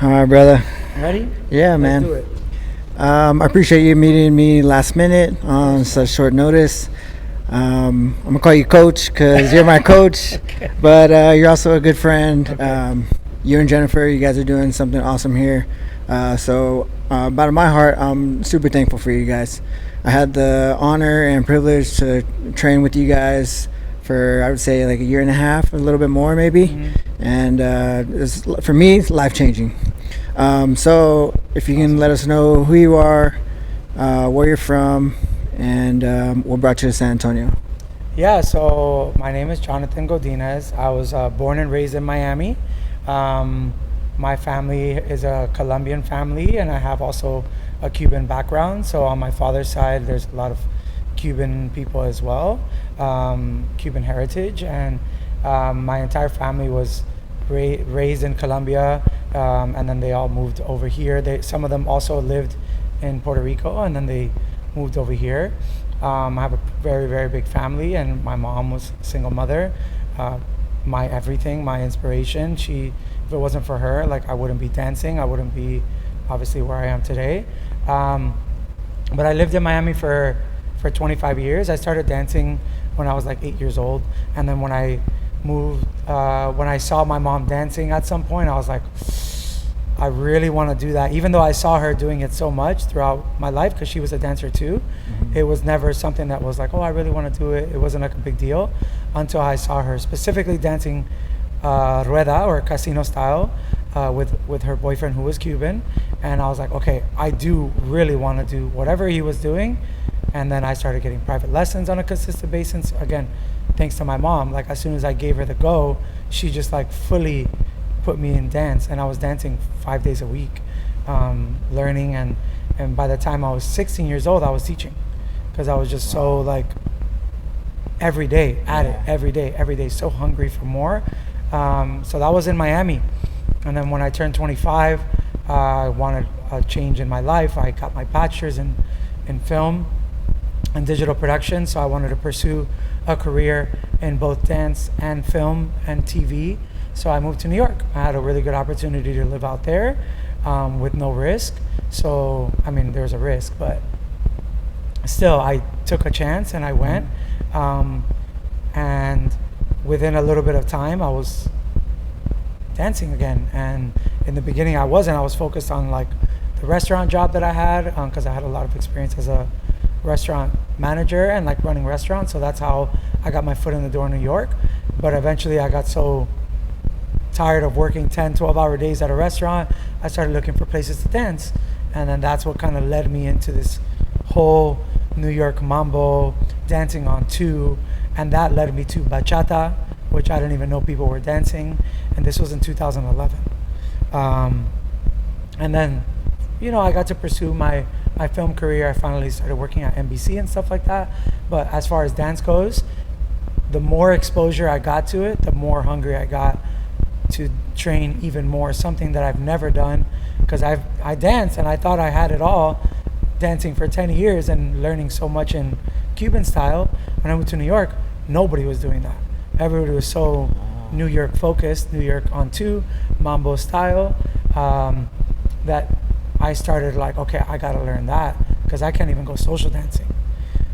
All right, brother. Ready? Yeah, Let's man. do it. I appreciate you meeting me last minute on such short notice. I'm gonna call you coach because you're my coach, Okay. but you're also a good friend. Okay. You and Jennifer, you guys are doing something awesome here. So, out of my heart, I'm super thankful for you guys. I had the honor and privilege to train with you guys for, I would say, like a year and a half, a little bit more maybe, Mhm. and for me, it's life changing. So, if you can let us know who you are, where you're from, and what brought you to San Antonio. Yeah, so my name is Jonathan Godinez. I was born and raised in Miami. Um, my family is a Colombian family, and I have also a Cuban background. So on my father's side, there's a lot of Cuban people as well, Cuban heritage, and my entire family was raised in Colombia, and then they all moved over here. Some of them also lived in Puerto Rico, and then they moved over here. I have a very, very big family, and my mom was a single mother. My everything, my inspiration. If it wasn't for her, like I wouldn't be dancing. I wouldn't be obviously where I am today. But I lived in Miami for 25 years. I started dancing when I was like 8 years old, and then when I moved, when I saw my mom dancing at some point, I was like, I really want to do that. Even though I saw her doing it so much throughout my life, because she was a dancer too, it was never something that was like, oh, I really want to do it. It wasn't like a big deal until I saw her specifically dancing rueda or casino style with her boyfriend who was Cuban. And I was like, okay, I do really want to do whatever he was doing. And then I started getting private lessons on a consistent basis. Again, thanks to my mom. Like as soon as I gave her the go, she just like fully put me in dance, and I was dancing 5 days a week, learning, and by the time I was 16 years old, I was teaching, because I was just so like every day at it, every day, so hungry for more. So that was in Miami, and then when I turned 25, I wanted a change in my life. I got my bachelor's in film and digital production, so I wanted to pursue a career in both dance and film and TV. So I moved to New York. I had a really good opportunity to live out there with no risk. So, I mean, there's a risk, but still, I took a chance and I went. And within a little bit of time, I was dancing again. And in the beginning, I wasn't. I was focused on like the restaurant job that I had, because I had a lot of experience as a restaurant manager and like running restaurants. So that's how I got my foot in the door in New York. But eventually, I got so tired of working 10, 12-hour days at a restaurant, I started looking for places to dance. And then that's what kind of led me into this whole New York mambo, dancing on two. And that led me to bachata, which I didn't even know people were dancing. And this was in 2011. And then, I got to pursue my film career. I finally started working at NBC and stuff like that. But as far as dance goes, the more exposure I got to it, the more hungry I got to train even more, something that I've never done, because I danced and I thought I had it all, dancing for 10 years and learning so much in Cuban style. When I moved to New York, nobody was doing that. Everybody was so New York focused, New York on two, mambo style, that I started like, okay, I gotta learn that, because I can't even go social dancing.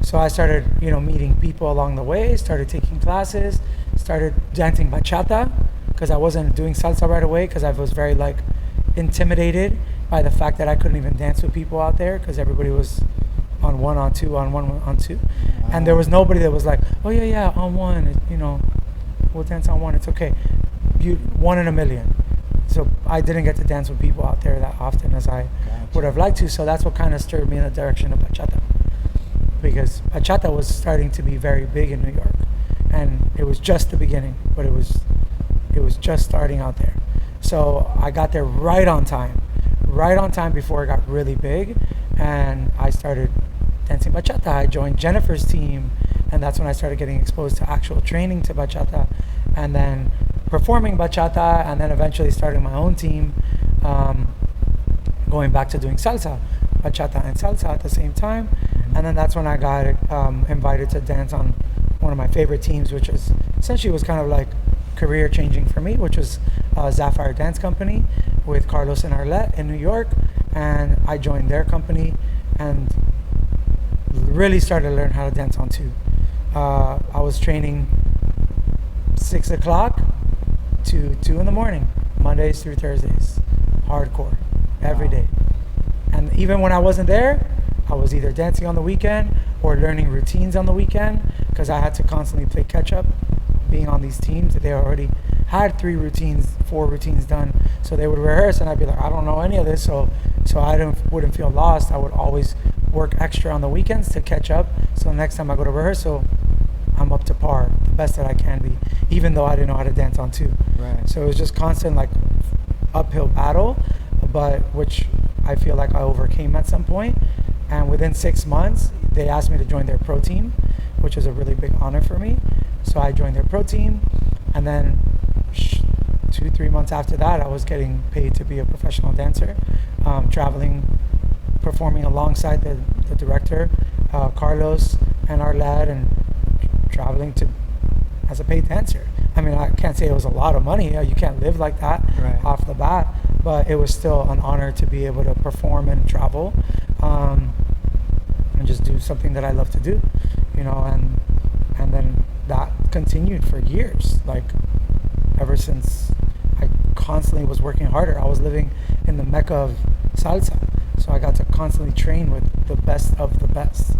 So I started, meeting people along the way, started taking classes, started dancing bachata, because I wasn't doing salsa right away, because I was very like intimidated by the fact that I couldn't even dance with people out there, because everybody was on one, on two, on one, on two. And there was nobody that was like, oh yeah, on one, we'll dance on one, it's okay. One in a million. So I didn't get to dance with people out there that often as I would have liked to. So that's what kind of stirred me in the direction of bachata, because bachata was starting to be very big in New York, and it was just the beginning, but it was just starting out there. So I got there right on time before it got really big, and I started dancing bachata. I joined Jennifer's team, and that's when I started getting exposed to actual training to bachata, and then performing bachata, and then eventually starting my own team, going back to doing salsa, bachata and salsa at the same time. And then that's when I got invited to dance on one of my favorite teams, which essentially was kind of like career changing for me, which was Sapphire Dance Company, with Carlos and Arlette in New York, and I joined their company and really started to learn how to dance on two. I was training 6 o'clock to 2 in the morning, Mondays through Thursdays, hardcore, every day. And even when I wasn't there, I was either dancing on the weekend or learning routines on the weekend, because I had to constantly play catch up being on these teams. They already had 4 routines done, so they would rehearse and I'd be like, I don't know any of this, so I wouldn't feel lost. I would always work extra on the weekends to catch up, so next time I go to rehearsal, I'm up to par, the best that I can be, even though I didn't know how to dance on two. Right. So it was just constant like uphill battle, but which I feel like I overcame at some point. And within 6 months, they asked me to join their pro team, which was a really big honor for me. So I joined their pro team, and then 2-3 months after that, I was getting paid to be a professional dancer, traveling, performing alongside the director, Carlos and Arlette, and traveling as a paid dancer. I mean, I can't say it was a lot of money. You can't live like that off the bat, but it was still an honor to be able to perform and travel, and just do something that I love to do, and then that continued for years, like ever since I constantly was working harder. I was living in the mecca of salsa, so I got to constantly train with the best of the best.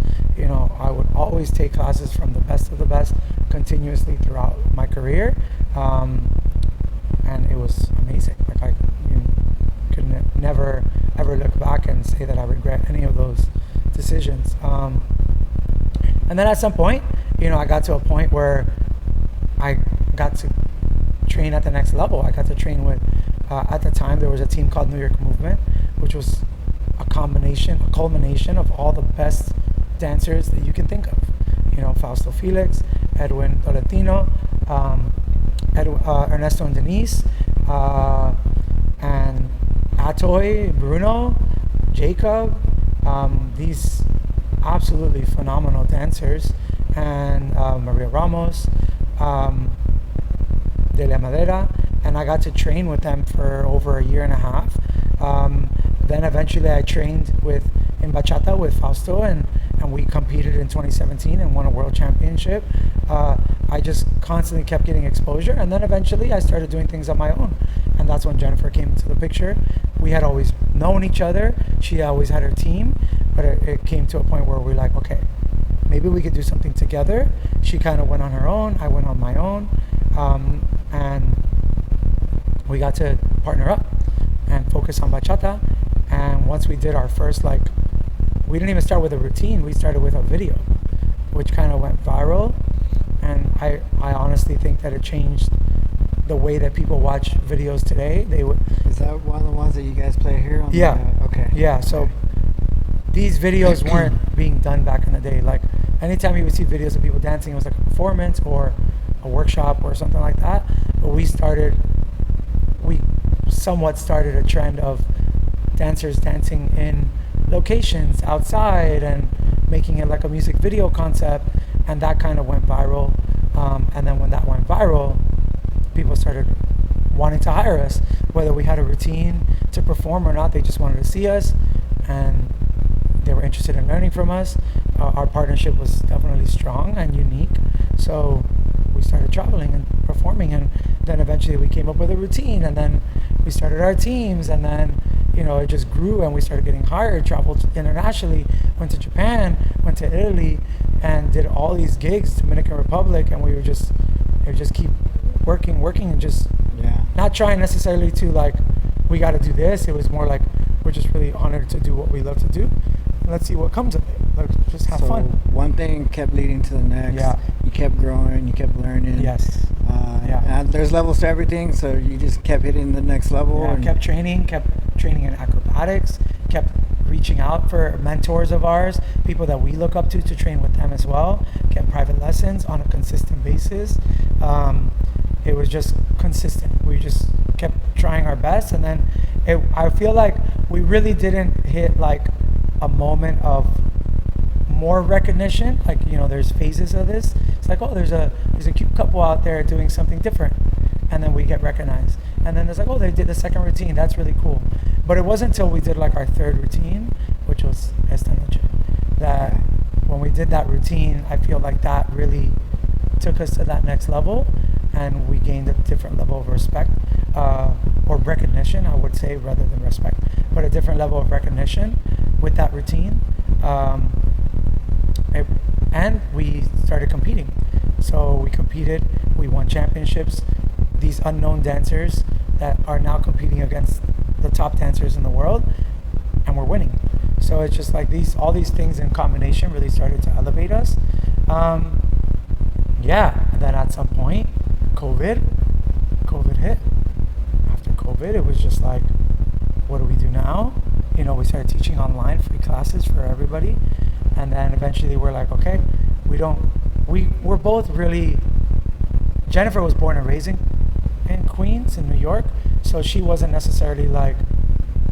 I would always take classes from the best of the best continuously throughout my career, and it was amazing. Like I could never ever look back and say that I regret any of those decisions. And then at some point, I got to a point where I got to train at the next level. I got to train with, at the time, there was a team called New York Movement, which was a culmination of all the best dancers that you can think of. Fausto Felix, Edwin Tolentino, Ernesto and Denise, and Atoy, Bruno, Jacob, these absolutely phenomenal dancers, and Maria Ramos, De La Madera, and I got to train with them for over a year and a half. Then eventually I trained in bachata with Fausto, and we competed in 2017 and won a world championship. I just constantly kept getting exposure, and then eventually I started doing things on my own, and that's when Jennifer came into the picture. We had always known each other. She always had her team, but it came to a point where we're like, okay, maybe we could do something together. She kind of went on her own, I went on my own, and we got to partner up and focus on bachata. And once we did our first, we didn't even start with a routine, we started with a video, which kind of went viral, and I honestly think that it changed the way that people watch videos today. Is that one of the ones that you guys play here on? Yeah. Okay. Yeah, so these videos weren't being done back in the day. Like anytime you would see videos of people dancing, it was like a performance or a workshop or something like that. But we somewhat started a trend of dancers dancing in locations outside and making it like a music video concept, and that kind of went viral. And then when that went viral, people started wanting to hire us, whether we had a routine to perform or not. They just wanted to see us, and they were interested in learning from us. Our partnership was definitely strong and unique, so we started traveling and performing, and then eventually we came up with a routine, and then we started our teams, and then it just grew, and we started getting hired, traveled internationally, went to Japan, went to Italy, and did all these gigs, Dominican Republic, and we would just keep working, and just not trying necessarily to we got to do this. It was more like we're just really honored to do what we love to do. Let's see what comes of it. Let's just have fun. One thing kept leading to the next. Yeah. You kept growing. You kept learning. Yes. And there's levels to everything, so you just kept hitting the next level. Yeah, kept training in acrobatics, kept reaching out for mentors of ours, people that we look up to train with them as well, kept private lessons on a consistent basis. It was just consistent. We just kept trying our best, and then I feel like we really didn't hit a moment of more recognition. There's phases of this. It's there's a cute couple out there doing something different, and then we get recognized. And then it's like, oh, they did the second routine. That's really cool. But it wasn't until we did like our third routine, which was Esta Noche, that when we did that routine, I feel like that really took us to that next level, and we gained a different level of respect, or recognition, I would say, rather than respect, but a different level of recognition with that routine. And we started competing. So we competed, we won championships. These unknown dancers that are now competing against the top dancers in the world, and we're winning. So it's just like all these things in combination really started to elevate us. And then at some point, COVID hit. After COVID, it was just like, what do we do now? We started teaching online, free classes for everybody. And then eventually we're like, okay, we're both really, Jennifer was born and raised in Queens, in New York. So she wasn't necessarily like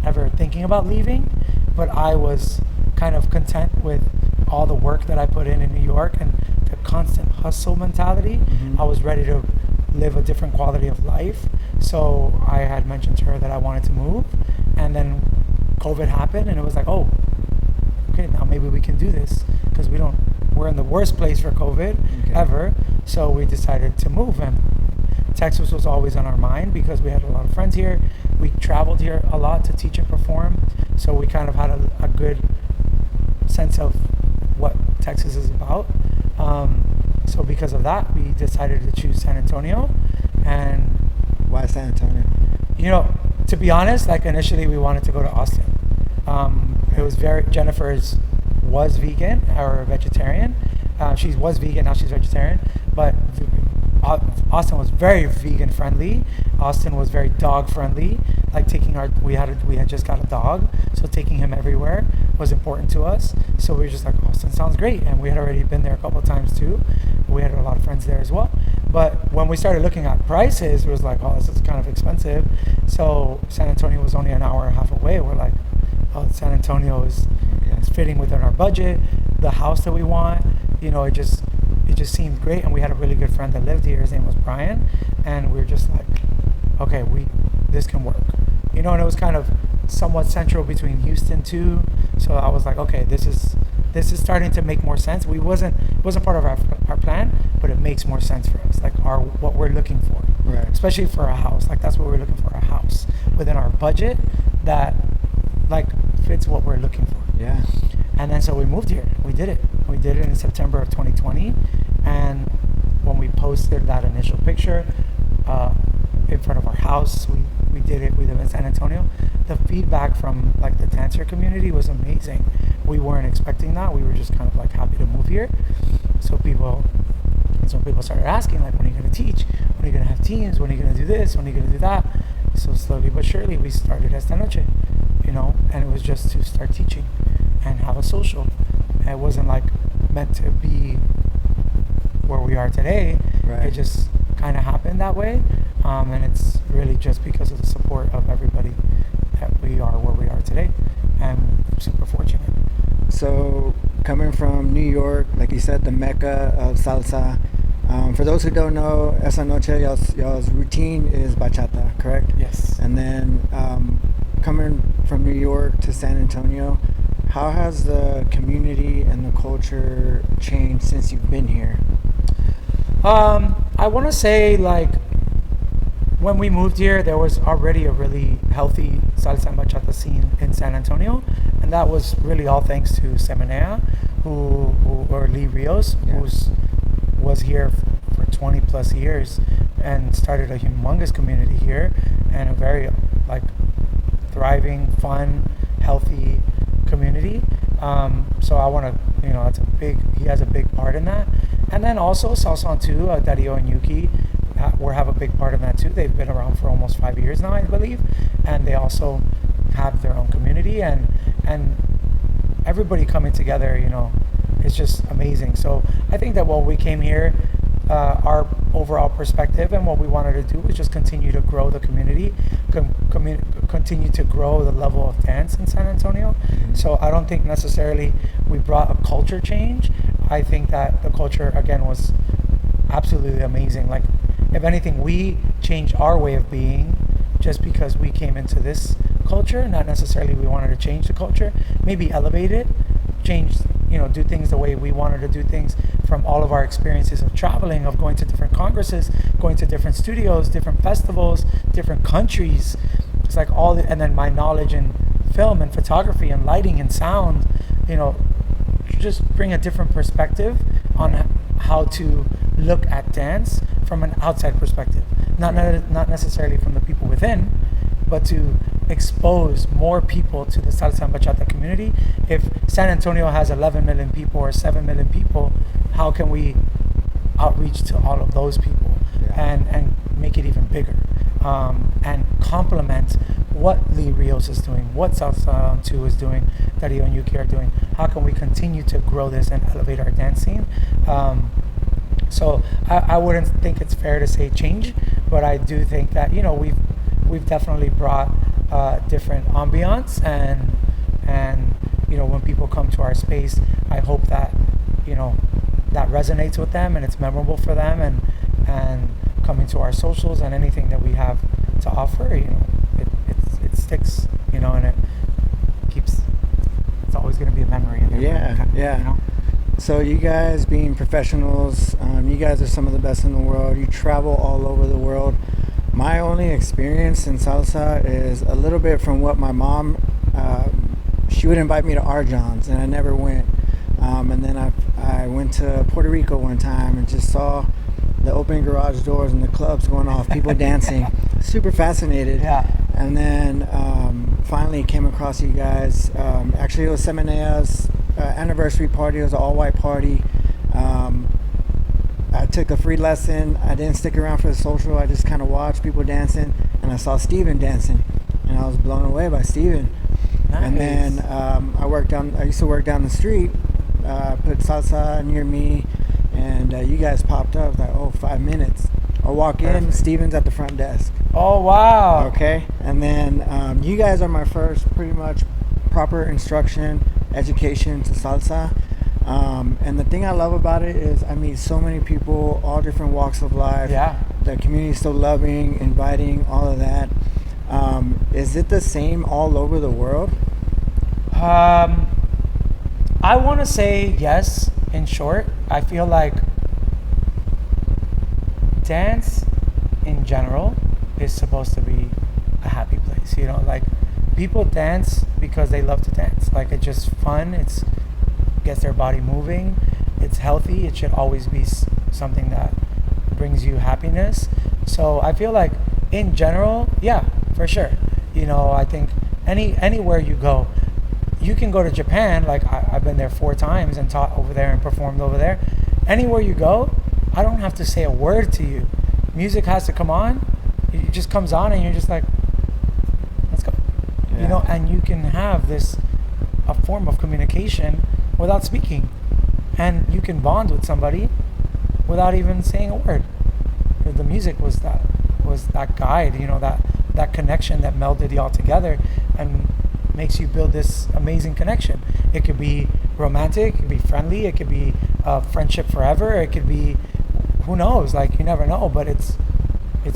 ever thinking about leaving, but I was kind of content with all the work that I put in New York and the constant hustle mentality. I was ready to live a different quality of life. So I had mentioned to her that I wanted to move, and then COVID happened, and it was like, oh, okay, now maybe we can do this, because we're in the worst place for COVID ever. So we decided to move, and Texas was always on our mind because we had a lot of friends here. We traveled here a lot to teach and perform, so we kind of had a good sense of what Texas is about. So because of that, we decided to choose San Antonio. And why San Antonio? To be honest, like initially we wanted to go to Austin. It was Jennifer's was vegan or vegetarian. She was vegan, now she's vegetarian. But Austin was very vegan friendly. Austin was very dog friendly. Like we had just got a dog, so taking him everywhere was important to us. So we were just like, Austin sounds great, and we had already been there a couple of times too. We had a lot of friends there as well. But when we started looking at prices, it was like, oh, this is kind of expensive. So San Antonio was only an hour and a half away. We're like, oh, San Antonio is fitting within our budget. The house that we want, it just seemed great. And we had a really good friend that lived here. His name was Brian, and we were just like, okay, this can work. And it was kind of somewhat central between Houston too. So I was like, okay, this is starting to make more sense. It wasn't part of our plan, but it makes more sense for us, like what we're looking for, right? Especially for a house, like that's what we're looking for, a house within our budget that like fits what we're looking for. Yeah. And then so we moved here. We did it in September of 2020, and when we posted that initial picture in front of our house, we did it. We live in San Antonio. The feedback from like the dancer community was amazing. We weren't expecting that. We were just kind of like happy to move here. So people started asking, like, when are you going to teach? When are you going to have teams? When are you going to do this? When are you going to do that? So slowly but surely we started Esta Noche, and it was just to start teaching and have a social. And it wasn't like meant to be where we are today. Right. It just kind of happened that way. And it's really just because of the support of everybody that we are where we are today. And I'm super fortunate. So coming from New York, like you said, the mecca of salsa. For those who don't know, Esa Noche, y'all's routine is bachata, correct? Yes. And then coming from New York to San Antonio, how has the community and the culture changed since you've been here? I want to say, like, when we moved here, there was already a really healthy salsa and bachata scene in San Antonio, and that was really all thanks to Semenea, or Lee Rios, who was here for 20 plus years and started a humongous community here, and a very like thriving, fun, healthy community. So I want to, he has a big part in that. And then also Salson too, Dario and Yuki have a big part in that too. They've been around for almost 5 years now, I believe, and they also have their own community, and everybody coming together, it's just amazing. So I think that when we came here, our overall perspective and what we wanted to do was just continue to grow the community, continue to grow the level of dance in San Antonio. So I don't think necessarily we brought a culture change. I think that the culture, again, was absolutely amazing. Like, if anything, we changed our way of being just because we came into this culture. Not necessarily we wanted to change the culture, maybe elevate it, change, do things the way we wanted to do things from all of our experiences of traveling, of going to different congresses, going to different studios, different festivals, different countries. It's like and then my knowledge in film and photography and lighting and sound, just bring a different perspective on how to look at dance from an outside perspective, not necessarily from the people within, but to expose more people to the salsa and bachata community. If San Antonio has 11 million people or 7 million people, how can we outreach to all of those people and make it even bigger, and complement what Lee Rios is doing, what Salsa 2 is doing, Dario and Yuki are doing? How can we continue to grow this and elevate our dance scene? So I wouldn't think it's fair to say change, but I do think that we've definitely brought different ambiance, and when people come to our space, I hope that that resonates with them and it's memorable for them, and coming to our socials and anything that we have to offer, it sticks, and it keeps. It's always going to be a memory. So you guys being professionals, you guys are some of the best in the world. You travel all over the world. My only experience in salsa is a little bit from what my mom, she would invite me to Arjon's, and I never went. And then I went to Puerto Rico one time and just saw the open garage doors and the clubs going off, people dancing. Super fascinated. Yeah. And then finally came across you guys. Actually, it was Semenea's anniversary party. It was an all-white party. I took a free lesson. I didn't stick around for the social. I just kind of watched people dancing, and I saw Steven dancing, and I was blown away by Steven. Nice. And then I used to work down the street, put salsa near me, and you guys popped up like, 5 minutes. I walk in, Steven's at the front desk. Oh, wow. Okay. And then you guys are my first pretty much proper instruction, education to salsa. And the thing I love about it is I meet so many people, all different walks of life. Yeah. The community is so loving, inviting, all of that. Is it the same all over the world? I want to say yes. In short, I feel like dance in general is supposed to be a happy place. Like people dance because they love to dance. Like it's just fun. It's gets their body moving. It's healthy. It should always be something that brings you happiness. So I feel like in general, yeah, for sure. I think anywhere you go, you can go to Japan. Like I've been there 4 times and taught over there and performed over there. Anywhere you go, I don't have to say a word to you. Music has to come on. It just comes on and you're just like, let's go. Yeah. And you can have a form of communication without speaking. And you can bond with somebody without even saying a word. The music was that guide, that connection that melded y'all together and makes you build this amazing connection. It could be romantic, it could be friendly, it could be friendship forever, it could be, who knows, like you never know, but it's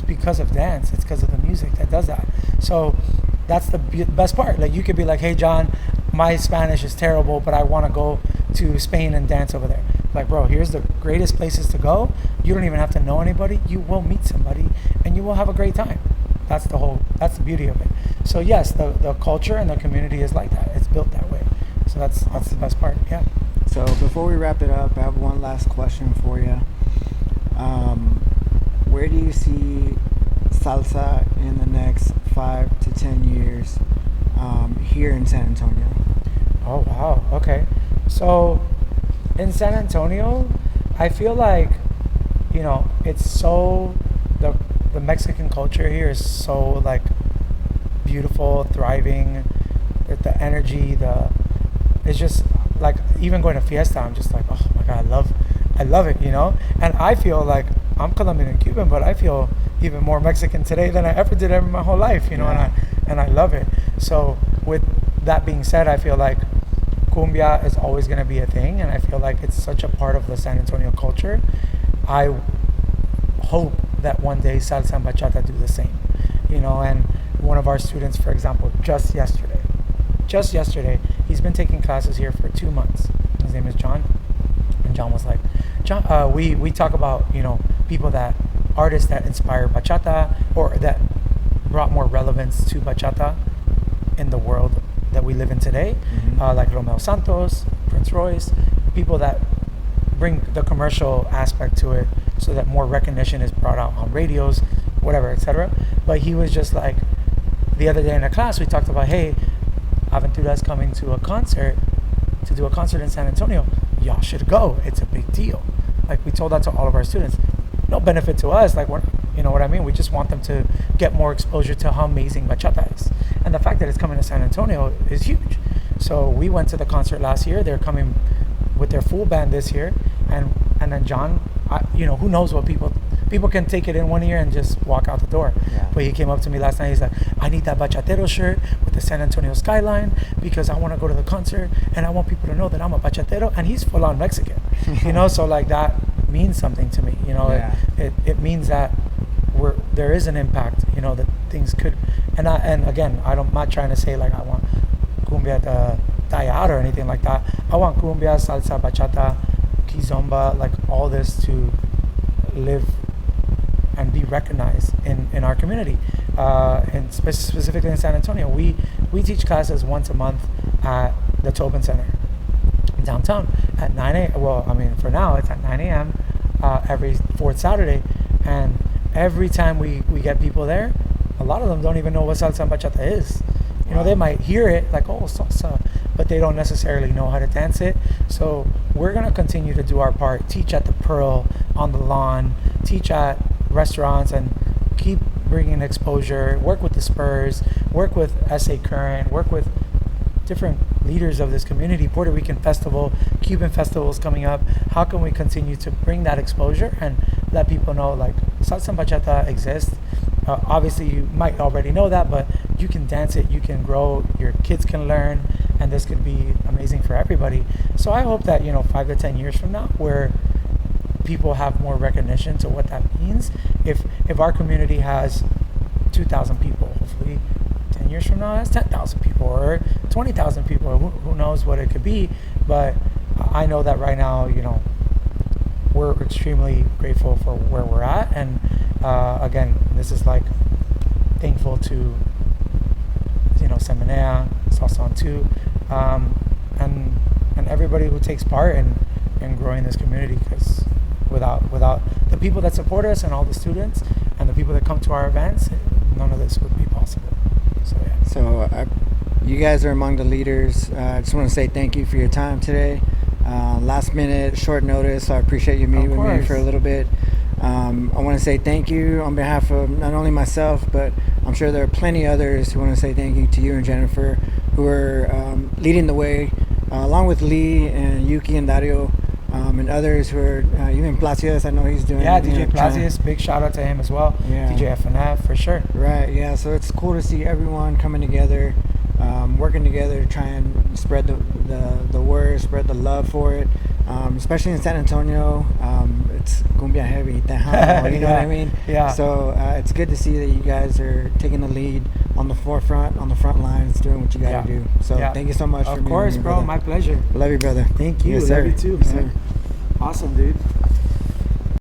because of dance, it's because of the music that does that. So that's the best part. Like you could be like, hey John, my Spanish is terrible, but I want to go to Spain and dance over there. Like, bro, here's the greatest places to go. You don't even have to know anybody. You will meet somebody and you will have a great time. That's the beauty of it. So yes, the culture and the community is like that. It's built that way. So that's the best part. Yeah. So before we wrap it up, I have one last question for you. Where do you see salsa in the next 5 to 10 years here in San Antonio? Oh, wow. Okay. So in San Antonio, I feel like, it's so, the Mexican culture here is so like beautiful, thriving, the energy, it's just like, even going to fiesta, I'm just like, oh my God, I love it, and I feel like I'm Colombian and Cuban, but I feel even more Mexican today than I ever did in my whole life, Yeah. and I love it. So with that being said, I feel like cumbia is always going to be a thing, and I feel like it's such a part of the San Antonio culture. I hope that one day salsa and bachata do the same. And one of our students, for example, just yesterday, he's been taking classes here for 2 months. His name is John. And John was like, John, we talk about, people artists that inspire bachata, or that brought more relevance to bachata in the world that we live in today, like Romeo Santos, Prince Royce, people that bring the commercial aspect to it so that more recognition is brought out on radios, whatever, etc. But he was just like, the other day in a class, we talked about, hey, Aventura's coming to do a concert in San Antonio. Y'all should go. It's a big deal. Like, we told that to all of our students. No benefit to us. Like, you know what I mean? We just want them to get more exposure to how amazing bachata is. And the fact that it's coming to San Antonio is huge. So we went to the concert last year. They're coming with their full band this year. And then John, who knows what people can take it in one ear and just walk out the door. Yeah. But he came up to me last night. He's like, I need that bachatero shirt with the San Antonio skyline because I want to go to the concert and I want people to know that I'm a bachatero. And he's full on Mexican, so like that means something to me. Yeah. It means that there is an impact, that things could, and again, I'm not trying to say like I want cumbia to die out or anything like that. I want cumbia, salsa, bachata, kizomba, like all this to live and be recognized in our community, and specifically in San Antonio. We teach classes once a month at the Tobin Center downtown at 9 a.m. Well, I mean, for now it's at 9 a.m. Every fourth Saturday, and every time we get people there, a lot of them don't even know what salsa and bachata is. Wow. They might hear it like, oh, salsa, but they don't necessarily know how to dance it. So we're going to continue to do our part, teach at the Pearl, on the lawn, teach at restaurants, and keep bringing exposure, work with the Spurs, work with SA Current, work with different leaders of this community, Puerto Rican festival, Cuban festivals coming up. How can we continue to bring that exposure and let people know like salsa and bachata exists? Obviously you might already know that, but you can dance it, you can grow, your kids can learn, and this could be amazing for everybody. So I hope that 5 to 10 years from now, where people have more recognition to what that means. If our community has 2,000 people, hopefully 10 years from now, that's 10,000 people or 20,000 people, or who knows what it could be. But I know that right now, we're extremely grateful for where we're at. And again, this is like thankful to, Seminea, Salsa on 2, and everybody who takes part in growing this community, because without the people that support us and all the students and the people that come to our events, none of this would be possible. So yeah. So you guys are among the leaders. I just want to say thank you for your time today. Last minute, short notice. So I appreciate you meeting with me for a little bit. I want to say thank you on behalf of not only myself, but I'm sure there are plenty others who want to say thank you to you and Jennifer, who are leading the way, along with Lee and Yuki and Dario, and others who are, even Placius, I know he's doing. Yeah, DJ Placius, big shout out to him as well. Yeah. DJ FNF, for sure. Right, yeah, so it's cool to see everyone coming together, working together to try and spread the word, spread the love for it, especially in San Antonio. It's cumbia heavy, tejano, you know what I mean? Yeah. So it's good to see that you guys are taking the lead on the forefront, on the front lines, doing what you got to do. So thank you so much for being here. Of course, bro. Brother. My pleasure. Love you, brother. Thank you. Yes, Love sir. you too, Yes, man. sir. Awesome, dude.